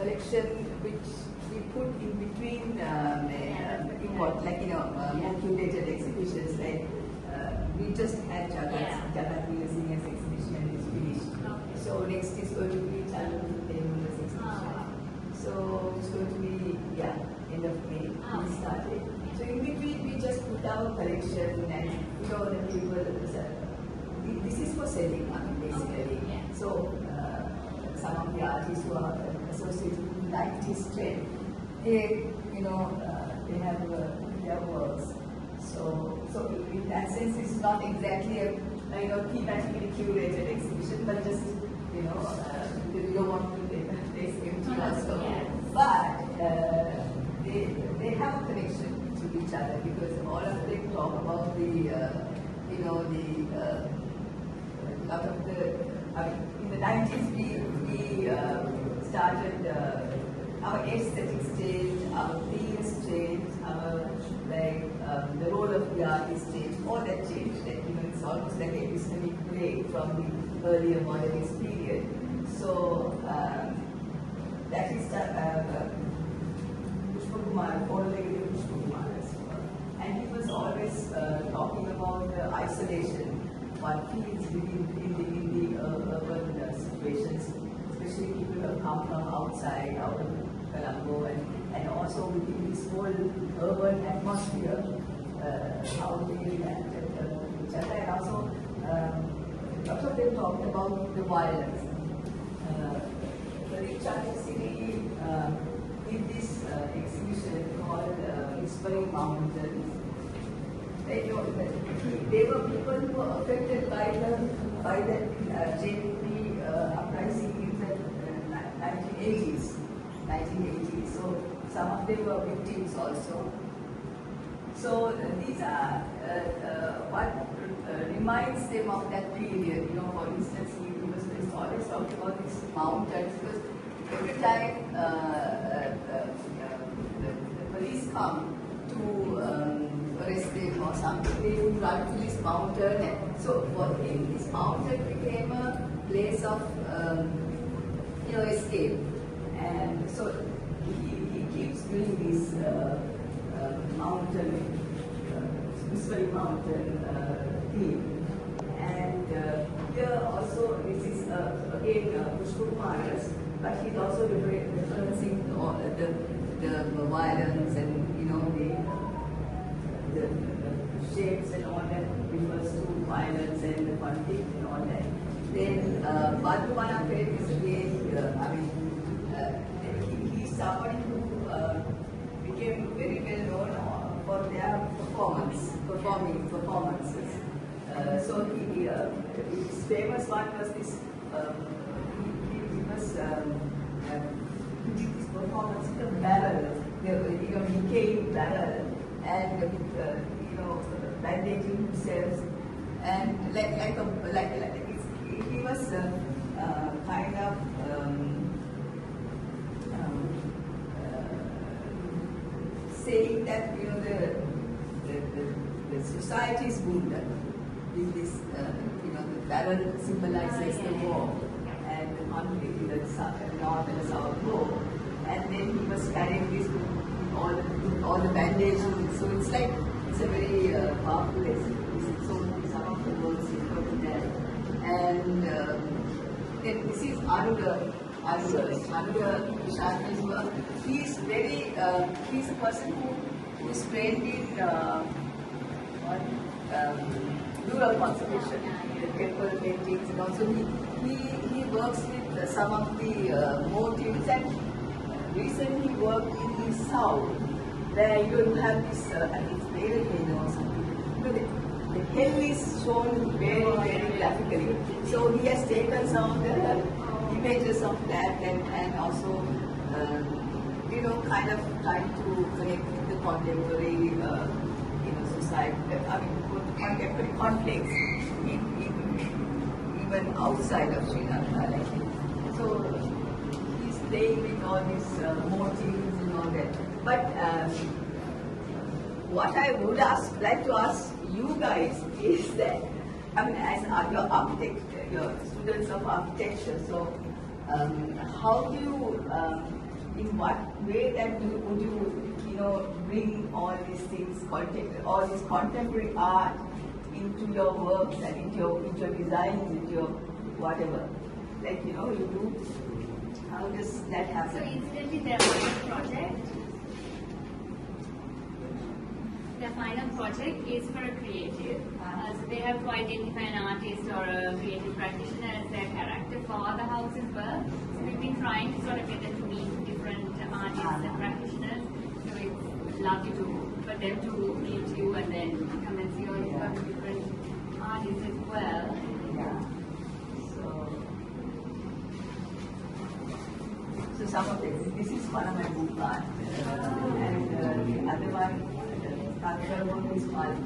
collection which we put in between more curated exhibitions. Like we just had Jagat Museum's exhibition is finished. So next is going to be childhood famous exhibition. So it's going to be end of May. We started. So in between we just put our collection and the people. This is for selling, basically. So some of the artists who are associated with the 90s trend, they have their works. So in that sense, it's not exactly a thematically curated exhibition, but just we don't want to take a place empty also. But they have a connection to each other because all of them talk about lot of in the 90s we started our aesthetics changed, our themes changed, our the role of the artist changed, all that changed. It's almost like a epistemic break from the earlier modernist period. So that is Pushpakumar, and he was always talking about isolation, what feels in the urban situations, especially people who come from outside, out of Colombo, and also within this whole urban atmosphere, how they react to each other. And also, lots of them talked about the violence. Richard City did this exhibition called Whispering Mountains. They were people who were affected by the JP uprising in the 1980s. So some of them were victims also. So these are what reminds them of that period. For instance, he was always talking about these mountains because every time the police come to arrest them or something, they would run to this mountain. And so for him, this mountain became a place of escape. And so he keeps doing this mountain, Whispering Mountain theme. And here also, this is again Pushpakumar's, but he's also referencing the violence and the shapes and all that refers to violence and the conflict and all that. Then Badhuvana Pet is again, he's somebody who became very well known for their performances. So his famous one was this. He did this performance in a barrel, decaying barrel, and bandaging himself, and he was kind of saying that the society is wounded. This the barrel symbolizes the war and the conflict in the north and the south pole, and then he was carrying this with all the bandages. So it's a very powerful exhibition. So some of the works you put there, and then this is Anuga Sharma's work. He's a person who is trained in rural conservation, temple paintings, and also he works with some of the motifs, and recently worked in the south where you don't have this, it's very or something. The hell is shown very, very graphically. So he has taken some of the images of that and also kind of trying to connect with the contemporary society, contemporary conflicts even outside of Sri Lanka. So he's playing with all these motifs and all that. But what I would like to ask you guys is that, as your architect, your students of architecture, so how do you in what way that would you know, bring all these things, all this contemporary art into your works and into your designs, into your whatever. Like, you know, you do. How does that happen? So incidentally, their final project, is for a creative. So they have to identify an artist or a creative practitioner as their character for the house as well. So we've been trying to sort of get them to meet different artists and practitioners. So it's lovely for them to meet you and then come and see all these other different artists as well. Yeah. So some of this is one of my book art, and the other one, the other one is called